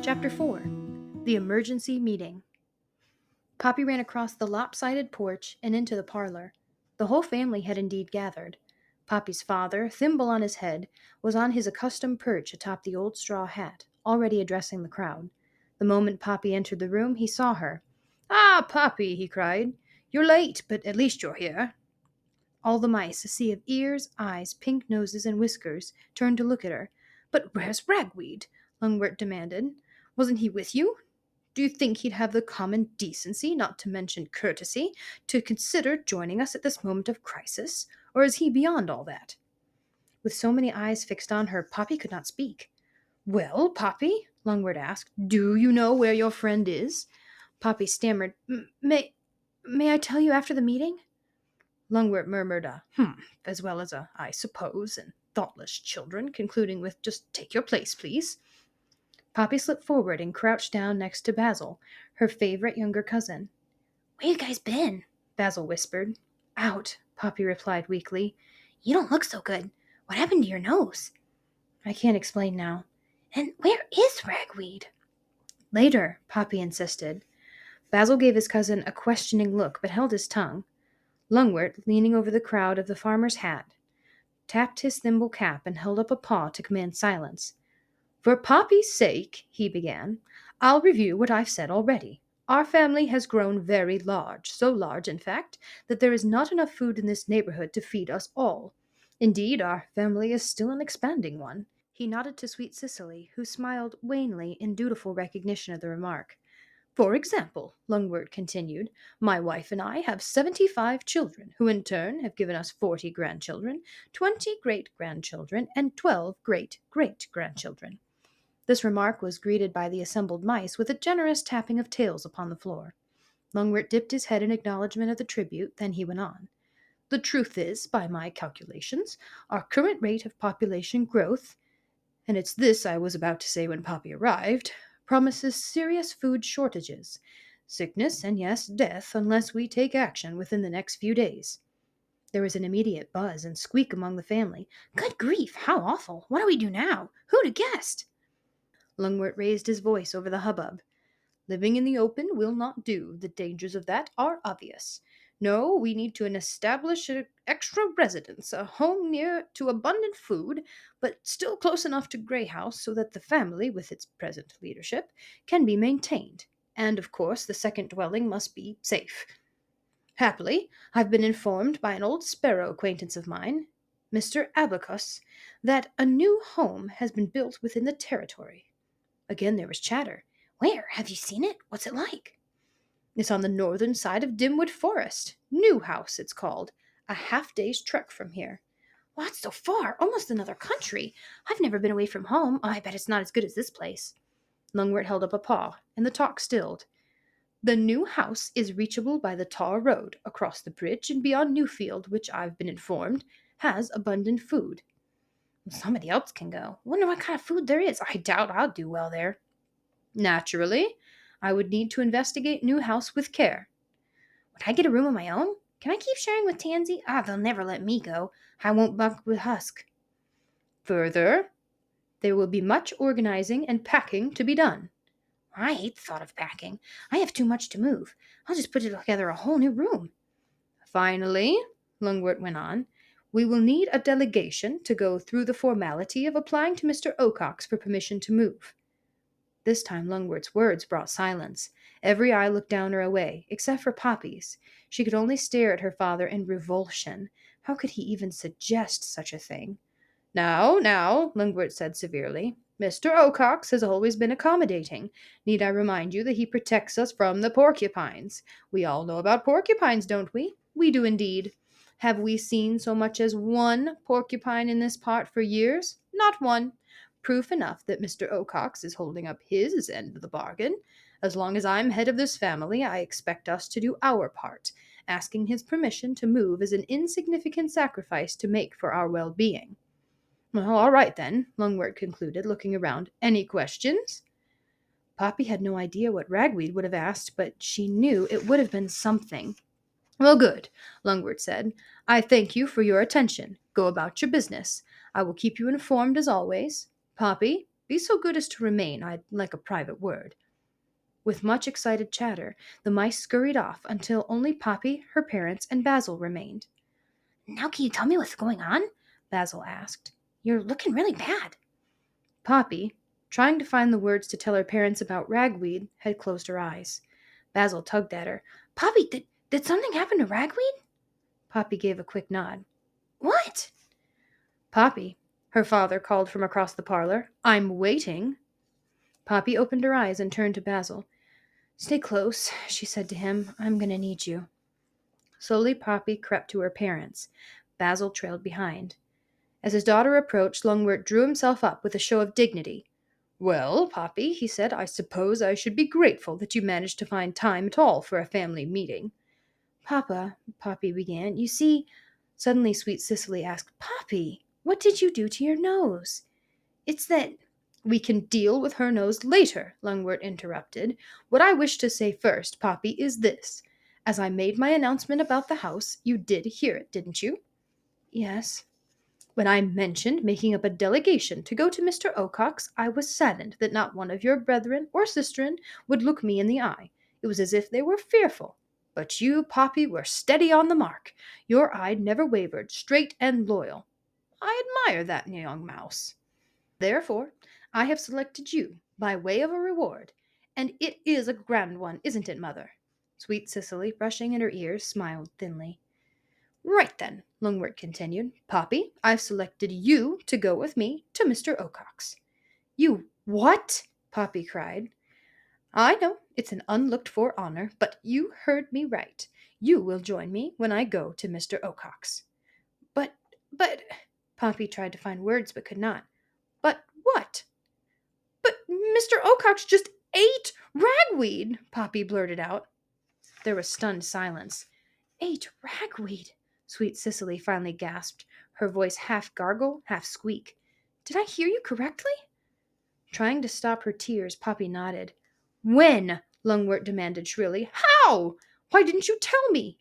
Chapter 4. The Emergency Meeting. Poppy ran across the lopsided porch and into the parlor. The whole family had indeed gathered. Poppy's father, thimble on his head, was on his accustomed perch atop the old straw hat, already addressing the crowd. The moment Poppy entered the room, he saw her. "Ah, Poppy," he cried. "You're late, but at least you're here." All the mice, a sea of ears, eyes, pink noses, and whiskers, turned to look at her. "But where's Ragweed?" Lungwort demanded. "Wasn't he with you? Do you think he'd have the common decency, not to mention courtesy, to consider joining us at this moment of crisis? Or is he beyond all that?" With so many eyes fixed on her, Poppy could not speak. "Well, Poppy," Lungwort asked, "do you know where your friend is?" Poppy stammered, May I tell you after the meeting?" Lungwort murmured a as well as a "I suppose," and thoughtless children, concluding with "just take your place, please." Poppy slipped forward and crouched down next to Basil, her favorite younger cousin. "Where you guys been?" Basil whispered. "Out," Poppy replied weakly. "You don't look so good. What happened to your nose?" "I can't explain now." "And where is Ragweed?" "Later," Poppy insisted. Basil gave his cousin a questioning look, but held his tongue. Lungwort, leaning over the crowd of the farmer's hat, tapped his thimble cap and held up a paw to command silence. "For Poppy's sake," he began, "I'll review what I've said already. Our family has grown very large, so large, in fact, that there is not enough food in this neighborhood to feed us all. Indeed, our family is still an expanding one." He nodded to sweet Cicely, who smiled wanly in dutiful recognition of the remark. "For example," Lungwort continued, "my wife and I have 75 children, who in turn have given us 40 grandchildren, 20 great-grandchildren, and 12 great-great-grandchildren." This remark was greeted by the assembled mice with a generous tapping of tails upon the floor. Lungwort dipped his head in acknowledgment of the tribute, then he went on. "The truth is, by my calculations, our current rate of population growth, and it's this I was about to say when Poppy arrived, promises serious food shortages, sickness, and yes, death, unless we take action within the next few days." There was an immediate buzz and squeak among the family. "Good grief, how awful! What do we do now? Who'd have guessed?" Lungwort raised his voice over the hubbub. "Living in the open will not do. The dangers of that are obvious. No, we need to establish an extra residence, a home near to abundant food, but still close enough to Grey House so that the family, with its present leadership, can be maintained. And, of course, the second dwelling must be safe. Happily, I've been informed by an old sparrow acquaintance of mine, Mr. Abacus, that a new home has been built within the territory." Again there was chatter. "Where? Have you seen it? What's it like?" "It's on the northern side of Dimwood Forest. New House, it's called. A half-day's trek from here." "Well, that's so far. Almost another country. I've never been away from home. I bet it's not as good as this place." Lungwort held up a paw, and the talk stilled. "The new house is reachable by the tar road, across the bridge, and beyond Newfield, which I've been informed has abundant food." "Somebody else can go. Wonder what kind of food there is. I doubt I'll do well there." "Naturally. I would need to investigate new house with care." "Would I get a room of my own? Can I keep sharing with Tansy? They'll never let me go. I won't bunk with Husk." Further, there will be much organizing and packing to be done. "I hate the thought of packing. I have too much to move. I'll just put together a whole new room." Finally, Lungwort went on, we will need a delegation to go through the formality of applying to Mr. Ocox for permission to move. This time Lungwort's words brought silence. Every eye looked down or away, except for Poppy's. She could only stare at her father in revulsion. How could he even suggest such a thing? Now, Lungwort said severely, Mr. Ocox has always been accommodating. Need I remind you that he protects us from the porcupines? We all know about porcupines, don't we? We do indeed. Have we seen so much as one porcupine in this part for years? Not one. Proof enough that Mr. Ocox is holding up his end of the bargain. As long as I'm head of this family, I expect us to do our part. Asking his permission to move is an insignificant sacrifice to make for our well-being. Well, all right then, Lungwort concluded, looking around. Any questions? Poppy had no idea what Ragweed would have asked, but she knew it would have been something. Well, good, Lungwort said. I thank you for your attention. Go about your business. I will keep you informed as always. Poppy, Be so good as to remain. I'd like a private word." With much excited chatter, the mice scurried off until only Poppy, her parents, and Basil remained. Now, can you tell me what's going on? Basil asked. You're looking really bad. Poppy, trying to find the words to tell her parents about ragweed, had closed her eyes. Basil tugged at her. Poppy, did something happen to ragweed? Poppy gave a quick nod. What? "Poppy," her father called from across the parlor, "I'm waiting." Poppy opened her eyes and turned to Basil. "Stay close," she said to him. "I'm going to need you." Slowly Poppy crept to her parents. Basil trailed behind. As his daughter approached, Lungwort drew himself up with a show of dignity. "Well, Poppy," he said, "I suppose I should be grateful that you managed to find time at all for a family meeting." Papa, Poppy began, you see. Suddenly Sweet Cicely asked, Poppy, what did you do to your nose? It's that. "We can deal with her nose later," Lungwort interrupted. "What I wish to say first, Poppy, is this. As I made my announcement about the house, you did hear it, didn't you?" Yes. "When I mentioned making up a delegation to go to Mr. Ocock's, I was saddened that not one of your brethren or sisterin would look me in the eye. It was as if they were fearful. But you, Poppy, were steady on the mark. Your eye never wavered, straight and loyal. I admire that young mouse. Therefore, I have selected you by way of a reward, and it is a grand one, isn't it, Mother?" Sweet Cicely, brushing at her ears, smiled thinly. "Right then," Lungwort continued. "Poppy, I've selected you to go with me to Mr. Ocock's." You what? Poppy cried. "I know it's an unlooked-for honor, but you heard me right. You will join me when I go to Mr. Ocock's." But, Poppy tried to find words but could not. "But what?" "But Mr. Ocock's just ate ragweed," Poppy blurted out. There was stunned silence. Ate ragweed, Sweet Cicely finally gasped, her voice half gargle, half squeak. "Did I hear you correctly?" Trying to stop her tears, Poppy nodded. "When?" Lungwort demanded shrilly. "How? Why didn't you tell me?"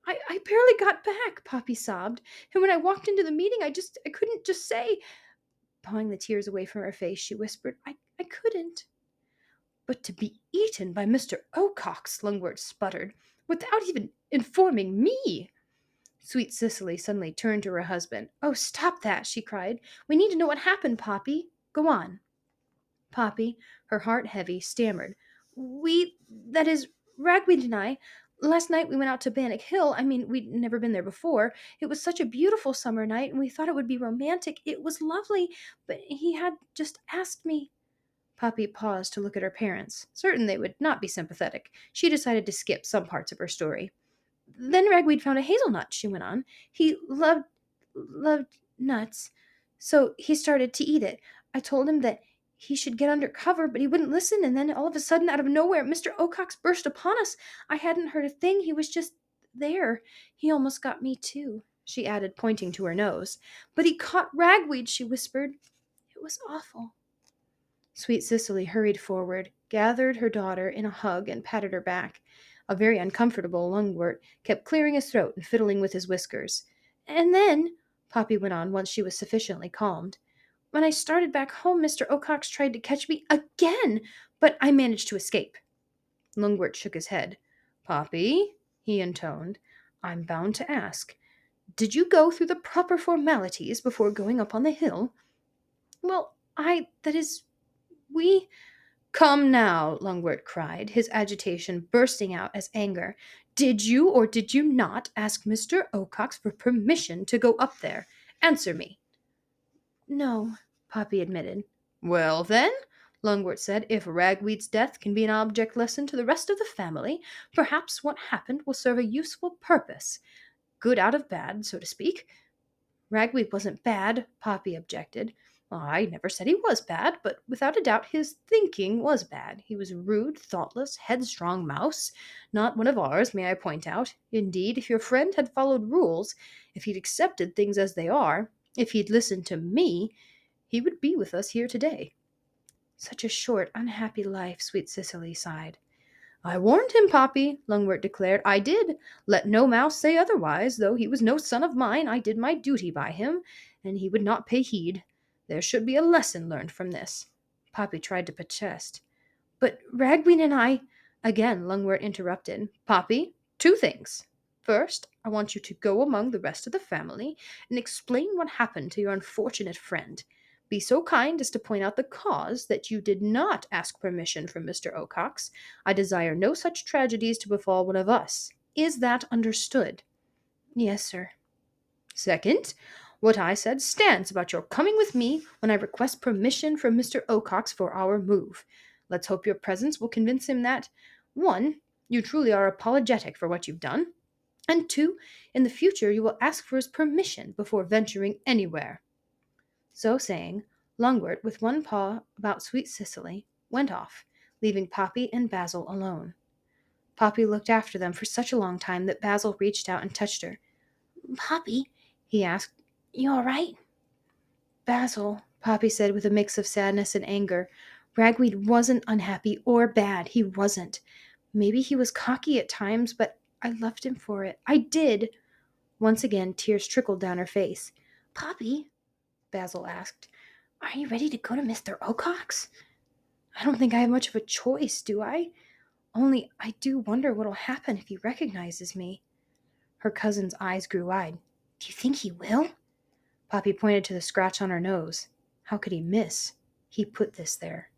I barely got back," Poppy sobbed. "And when I walked into the meeting, I couldn't just say—" Pawing the tears away from her face, she whispered, I couldn't." "But to be eaten by Mr. Ocock's," Lungwort sputtered, "without even informing me!" Sweet Cicely suddenly turned to her husband. "Oh, stop that!" she cried. "We need to know what happened, Poppy. Go on." Poppy, her heart heavy, stammered. That is, Ragweed and I, last night we went out to Bannock Hill. I mean, we'd never been there before. It was such a beautiful summer night, and we thought it would be romantic. It was lovely, but he had just asked me—" Poppy paused to look at her parents. Certain they would not be sympathetic, she decided to skip some parts of her story. "Then Ragweed found a hazelnut," she went on. "He loved nuts, so he started to eat it. I told him that he should get under cover, but he wouldn't listen, and then all of a sudden, out of nowhere, Mr. Ocox burst upon us. I hadn't heard a thing. He was just there. He almost got me, too," she added, pointing to her nose. "But he caught Ragweed," she whispered. "It was awful." Sweet Cicely hurried forward, gathered her daughter in a hug, and patted her back. A very uncomfortable Lungwort kept clearing his throat and fiddling with his whiskers. "And then," Poppy went on once she was sufficiently calmed, "when I started back home, Mr. Ocox tried to catch me again, but I managed to escape." Lungwort shook his head. "Poppy," he intoned, "I'm bound to ask, did you go through the proper formalities before going up on the hill?" Well, that is, we. "Come now," Lungwort cried, his agitation bursting out as anger. "Did you or did you not ask Mr. Ocox for permission to go up there? Answer me." No, Poppy admitted. "Well, then," Lungwort said, "if Ragweed's death can be an object lesson to the rest of the family, perhaps what happened will serve a useful purpose. Good out of bad, so to speak." "Ragweed wasn't bad," Poppy objected. "I never said he was bad, but without a doubt his thinking was bad. He was a rude, thoughtless, headstrong mouse. Not one of ours, may I point out. Indeed, if your friend had followed rules, if he'd accepted things as they are, if he'd listened to me, he would be with us here today." Such a short, unhappy life, Sweet Cicely sighed. "I warned him, Poppy," Lungwort declared. "I did. Let no mouse say otherwise. Though he was no son of mine, I did my duty by him, and he would not pay heed. There should be a lesson learned from this. Poppy tried to protest. But Ragweed and I. Again, Lungwort interrupted. Poppy, two things. First, I want you to go among the rest of the family and explain what happened to your unfortunate friend. Be so kind as to point out the cause that you did not ask permission from Mr. Ocox. I desire no such tragedies to befall one of us. Is that understood? Yes, sir. Second, what I said stands about your coming with me when I request permission from Mr. Ocox for our move. Let's hope your presence will convince him that, one, you truly are apologetic for what you've done, and two, in the future you will ask for his permission before venturing anywhere. So saying, Lungwort, with one paw about sweet Cicely, went off, leaving Poppy and Basil alone. Poppy looked after them for such a long time that Basil reached out and touched her. Poppy, he asked, you all right? Basil, Poppy said with a mix of sadness and anger, Ragweed wasn't unhappy or bad. He wasn't. Maybe he was cocky at times, but I loved him for it. I did. Once again, tears trickled down her face. Poppy, Basil asked, are you ready to go to Mr. Ocox? I don't think I have much of a choice, do I? Only I do wonder what'll happen if he recognizes me. Her cousin's eyes grew wide. Do you think he will? Poppy pointed to the scratch on her nose. How could he miss? He put this there.